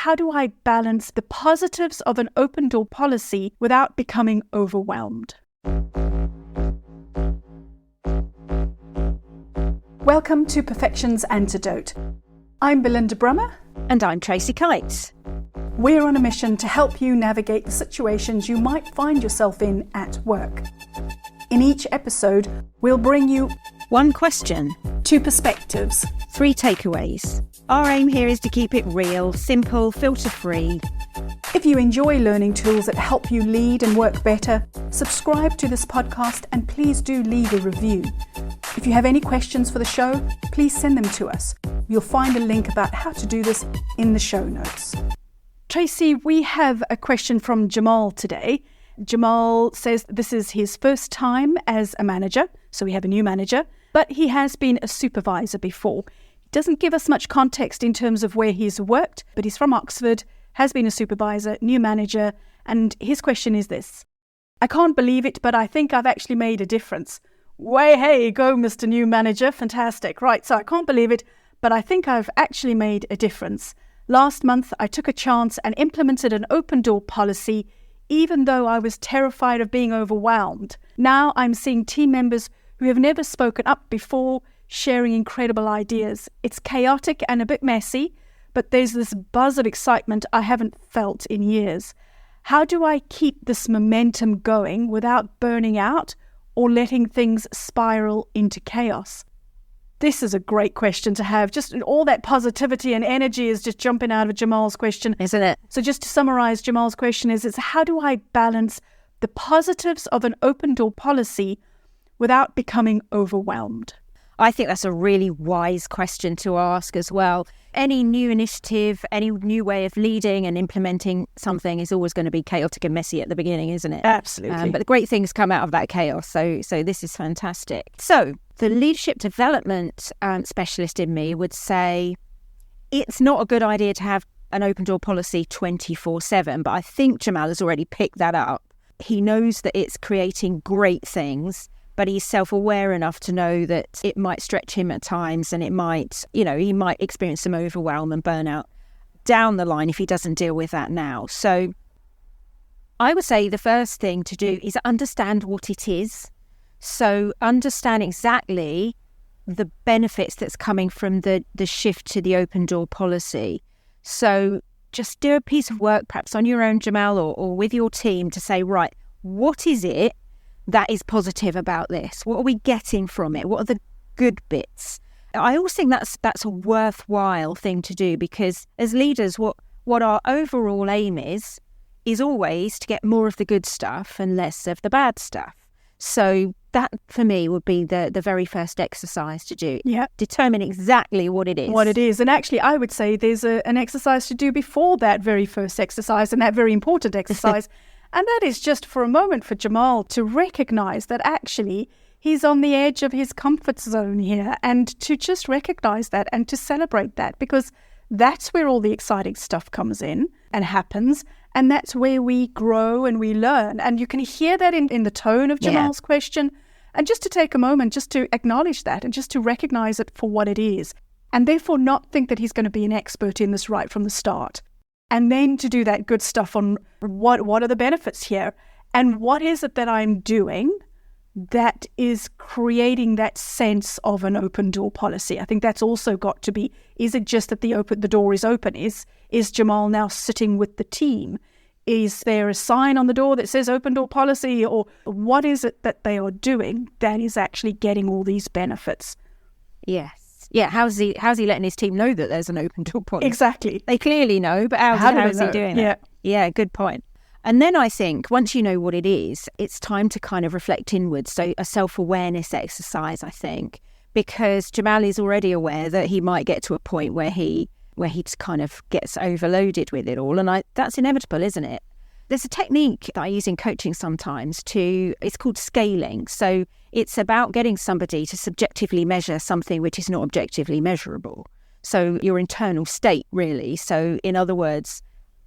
how do I balance the positives of an open door policy without becoming overwhelmed? Welcome to Perfection's Antidote. I'm Belinda Brummer. And I'm Tracy Kites. We're on a mission to help you navigate the situations you might find yourself in at work. In each episode, we'll bring you one question, 2 perspectives, 3 takeaways. Our aim here is to keep it real, simple, filter-free. If you enjoy learning tools that help you lead and work better, subscribe to this podcast and please do leave a review. If you have any questions for the show, please send them to us. You'll find a link about how to do this in the show notes. Tracy, we have a question from Jamal today. Jamal says this is his first time as a manager, so we have a new manager, but he has been a supervisor before. He doesn't give us much context in terms of where he's worked, but he's from Oxford, has been a supervisor, new manager, and his question is this. I can't believe it, but I think I've actually made a difference. Way, hey, go, Mr. New Manager. Fantastic. Right, so I can't believe it, but I think I've actually made a difference. Last month, I took a chance and implemented an open door policy, even though I was terrified of being overwhelmed. Now I'm seeing team members who have never spoken up before sharing incredible ideas. It's chaotic and a bit messy, but there's this buzz of excitement I haven't felt in years. How do I keep this momentum going without burning out or letting things spiral into chaos? This is a great question to have. Just all that positivity and energy is just jumping out of Jamal's question. Isn't it? So just to summarize, Jamal's question is how do I balance the positives of an open door policy without becoming overwhelmed? I think that's a really wise question to ask as well. Any new initiative, any new way of leading and implementing something is always going to be chaotic and messy at the beginning, isn't it? Absolutely. But the great things come out of that chaos. So this is fantastic. So the leadership development specialist in me would say it's not a good idea to have an open door policy 24/7. But I think Jamal has already picked that up. He knows that it's creating great things, but he's self-aware enough to know that it might stretch him at times and it might, he might experience some overwhelm and burnout down the line if he doesn't deal with that now. So I would say the first thing to do is understand what it is. So understand exactly the benefits that's coming from the shift to the open door policy. So just do a piece of work, perhaps on your own, Jamal, or with your team to say, right, what is it that is positive about this? What are we getting from it? What are the good bits? I always think that's a worthwhile thing to do, because as leaders, what our overall aim is always to get more of the good stuff and less of the bad stuff. So that, for me, would be the very first exercise to do. Yeah. Determine exactly what it is. What it is. And actually, I would say there's an exercise to do before that very first exercise, and that very important exercise. And that is just for a moment for Jamal to recognize that actually he's on the edge of his comfort zone here, and to just recognize that and to celebrate that, because that's where all the exciting stuff comes in and happens. And that's where we grow and we learn. And you can hear that in the tone of Jamal's question. And just to take a moment, just to acknowledge that and just to recognize it for what it is. And therefore not think that he's going to be an expert in this right from the start. And then to do that good stuff on what are the benefits here? And what is it that I'm doing that is creating that sense of an open door policy? I think that's also got to be, is it just that the door is open? Is Jamal now sitting with the team? Is there a sign on the door that says open door policy? Or what is it that they are doing that is actually getting all these benefits? Yes. Yeah, how's he letting his team know that there's an open door policy? Exactly. They clearly know, but how is he doing that? Yeah, good point. And then I think once you know what it is, it's time to kind of reflect inwards. So a self-awareness exercise, I think, because Jamal is already aware that he might get to a point where he just kind of gets overloaded with it all. And that's inevitable, isn't it? There's a technique that I use in coaching sometimes it's called scaling. So it's about getting somebody to subjectively measure something which is not objectively measurable. So your internal state, really. So in other words,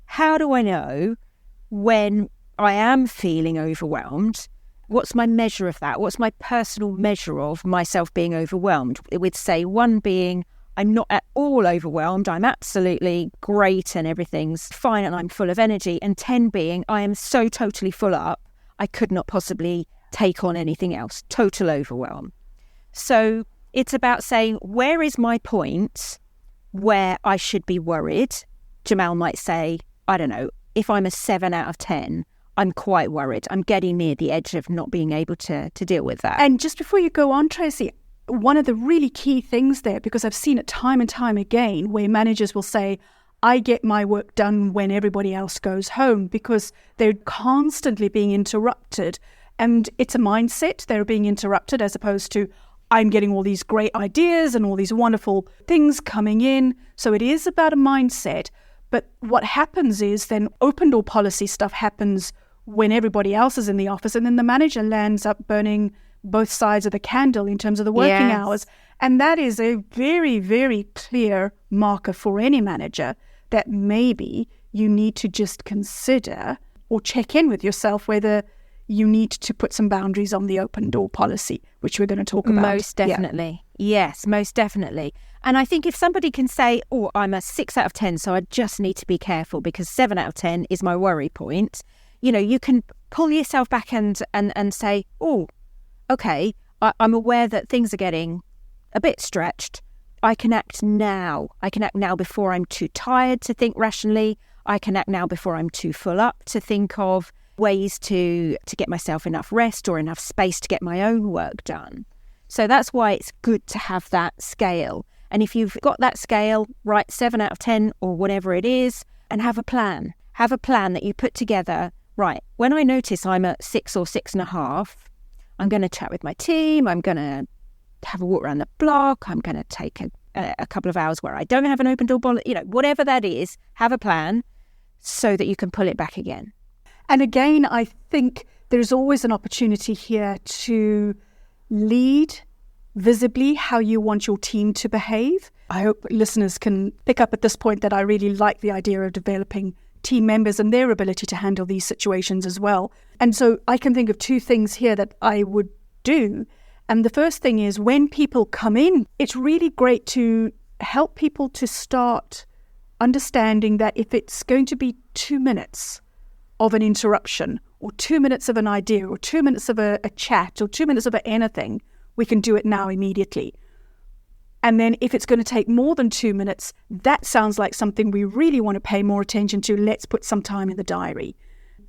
how do I know when I am feeling overwhelmed? What's my measure of that? What's my personal measure of myself being overwhelmed? With, say, one being, I'm not at all overwhelmed. I'm absolutely great and everything's fine and I'm full of energy. And 10 being, I am so totally full up, I could not possibly take on anything else. Total overwhelm. So it's about saying, where is my point where I should be worried? Jamal might say, I don't know, if I'm a 7 out of 10, I'm quite worried. I'm getting near the edge of not being able to deal with that. And just before you go on, Tracy, one of the really key things there, because I've seen it time and time again, where managers will say, I get my work done when everybody else goes home, because they're constantly being interrupted. And it's a mindset. They're being interrupted as opposed to, I'm getting all these great ideas and all these wonderful things coming in. So it is about a mindset. But what happens is then open door policy stuff happens when everybody else is in the office, and then the manager lands up burning both sides of the candle in terms of the working hours. And that is a very, very clear marker for any manager that maybe you need to just consider or check in with yourself whether you need to put some boundaries on the open door policy, which we're going to talk about. Most definitely. Yeah. Yes, most definitely. And I think if somebody can say, oh, I'm a 6 out of 10, so I just need to be careful because 7 out of 10 is my worry point, you can pull yourself back and say, oh, okay, I'm aware that things are getting a bit stretched. I can act now. I can act now before I'm too tired to think rationally. I can act now before I'm too full up to think of ways to get myself enough rest or enough space to get my own work done. So that's why it's good to have that scale. And if you've got that scale, write 7 out of 10 or whatever it is, and have a plan. Have a plan that you put together. Right, when I notice I'm at 6 or 6.5, I'm going to chat with my team. I'm going to have a walk around the block. I'm going to take a couple of hours where I don't have an open door policy. Whatever that is, have a plan so that you can pull it back again. And again, I think there's always an opportunity here to lead visibly how you want your team to behave. I hope listeners can pick up at this point that I really like the idea of developing team members and their ability to handle these situations as well. And so I can think of 2 things here that I would do. And the first thing is, when people come in, it's really great to help people to start understanding that if it's going to be 2 minutes of an interruption or 2 minutes of an idea or 2 minutes of a chat or 2 minutes of anything, we can do it now immediately. And then if it's going to take more than 2 minutes, that sounds like something we really want to pay more attention to. Let's put some time in the diary.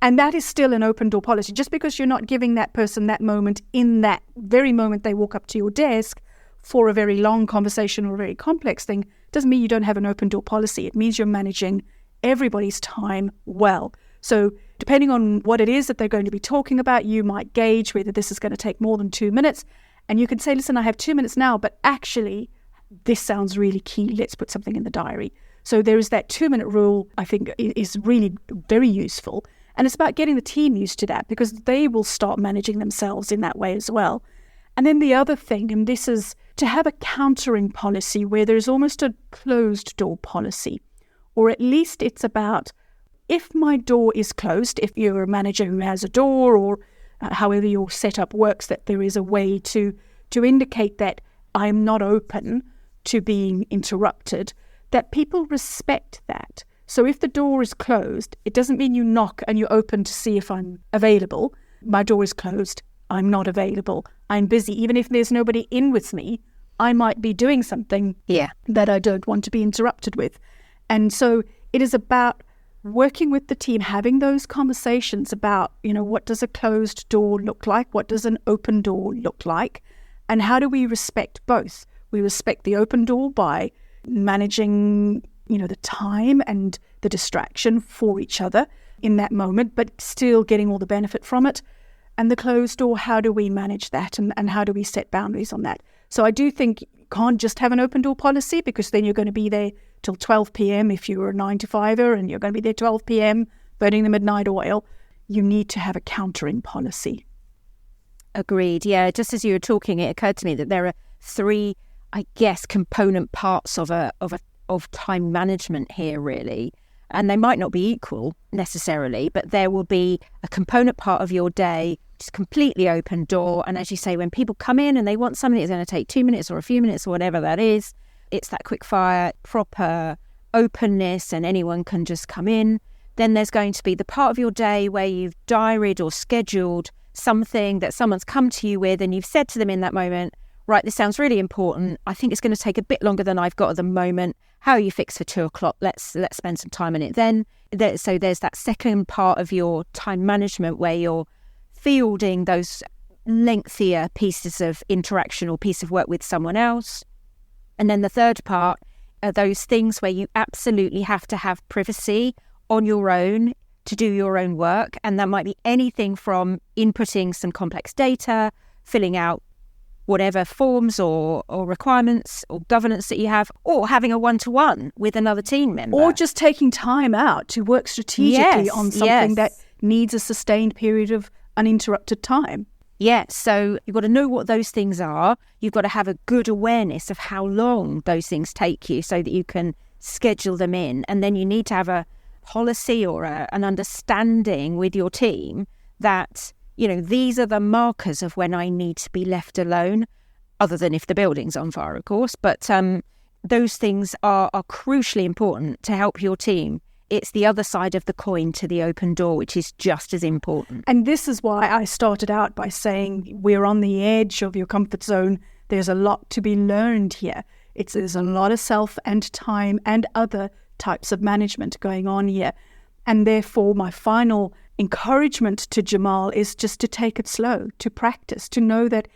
And that is still an open door policy. Just because you're not giving that person that moment in that very moment they walk up to your desk for a very long conversation or a very complex thing, doesn't mean you don't have an open door policy. It means you're managing everybody's time well. So depending on what it is that they're going to be talking about, you might gauge whether this is going to take more than 2 minutes. And you can say, listen, I have 2 minutes now, but actually this sounds really key. Let's put something in the diary. So there is that 2-minute rule, I think, is really very useful. And it's about getting the team used to that, because they will start managing themselves in that way as well. And then the other thing, and this is to have a countering policy where there's almost a closed door policy, or at least it's about, if my door is closed, if you're a manager who has a door, or however your setup works, that there is a way to indicate that I'm not open to being interrupted, that people respect that. So if the door is closed, it doesn't mean you knock and you open to see if I'm available. My door is closed. I'm not available. I'm busy. Even if there's nobody in with me, I might be doing something that I don't want to be interrupted with. And so it is about working with the team, having those conversations about, what does a closed door look like? What does an open door look like? And how do we respect both? We respect the open door by managing, the time and the distraction for each other in that moment, but still getting all the benefit from it. And the closed door, how do we manage that? And how do we set boundaries on that? So I do think you can't just have an open door policy, because then you're going to be there till 12 p.m. if you're a 9-to-5er, and you're going to be there 12 p.m. burning the midnight oil. You need to have a countering policy. Agreed. Yeah, just as you were talking, it occurred to me that there are 3, I guess, component parts of time management here, really. And they might not be equal necessarily, but there will be a component part of your day which is completely open door. And as you say, when people come in and they want something that's going to take 2 minutes or a few minutes or whatever that is, it's that quick fire, proper openness and anyone can just come in. Then there's going to be the part of your day where you've diaried or scheduled something that someone's come to you with and you've said to them in that moment, right, this sounds really important. I think it's going to take a bit longer than I've got at the moment. How are you fixed for 2:00? Let's spend some time on it then. So there's that second part of your time management where you're fielding those lengthier pieces of interaction or piece of work with someone else. And then the third part are those things where you absolutely have to have privacy on your own to do your own work. And that might be anything from inputting some complex data, filling out whatever forms or requirements or governance that you have, or having a one-to-one with another team member. Or just taking time out to work strategically on something that needs a sustained period of uninterrupted time. Yes, so you've got to know what those things are. You've got to have a good awareness of how long those things take you so that you can schedule them in. And then you need to have a policy or an understanding with your team that, these are the markers of when I need to be left alone, other than if the building's on fire, of course. But those things are crucially important to help your team. It's the other side of the coin to the open door, which is just as important. And this is why I started out by saying we're on the edge of your comfort zone. There's a lot to be learned here. There's a lot of self and time and other types of management going on here. And therefore, my final encouragement to Jamal is just to take it slow, to practice, to know that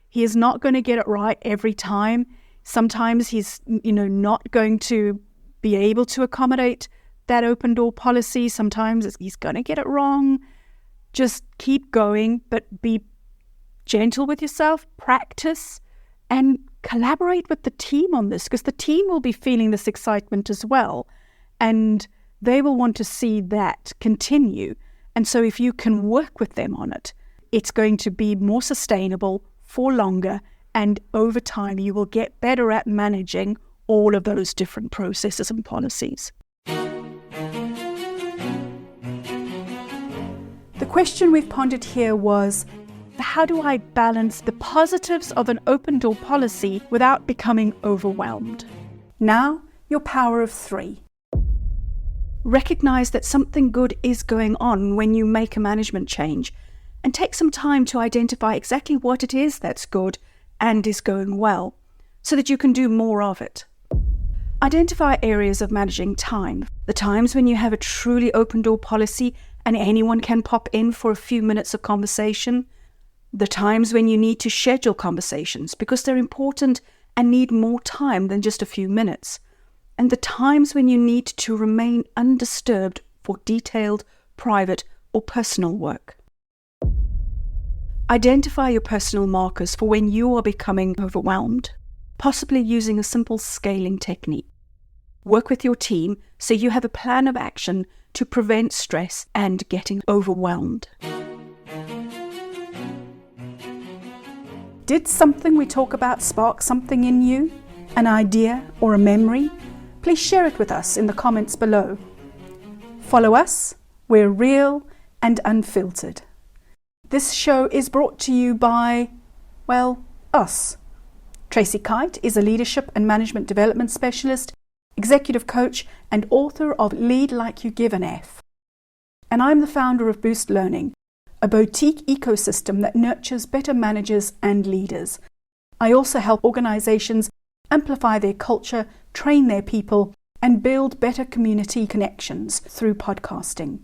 he is not going to get it right every time. Sometimes he's, not going to be able to accommodate that open door policy. Sometimes he's going to get it wrong. Just keep going, but be gentle with yourself, practice, and collaborate with the team on this, because the team will be feeling this excitement as well. And they will want to see that continue. And so if you can work with them on it, it's going to be more sustainable for longer. And over time, you will get better at managing all of those different processes and policies. The question we've pondered here was, how do I balance the positives of an open door policy without becoming overwhelmed? Now, your power of 3. Recognize that something good is going on when you make a management change, and take some time to identify exactly what it is that's good and is going well, so that you can do more of it. Identify areas of managing time, the times when you have a truly open door policy and anyone can pop in for a few minutes of conversation, the times when you need to schedule conversations because they're important and need more time than just a few minutes, and the times when you need to remain undisturbed for detailed, private, or personal work. Identify your personal markers for when you are becoming overwhelmed, possibly using a simple scaling technique. Work with your team so you have a plan of action to prevent stress and getting overwhelmed. Did something we talk about spark something in you? An idea or a memory? Please share it with us in the comments below. Follow us. We're real and unfiltered. This show is brought to you by, us. Tracy Kite is a leadership and management development specialist, executive coach, and author of Lead Like You Give an F. And I'm the founder of Boost Learning, a boutique ecosystem that nurtures better managers and leaders. I also help organizations amplify their culture, train their people, and build better community connections through podcasting.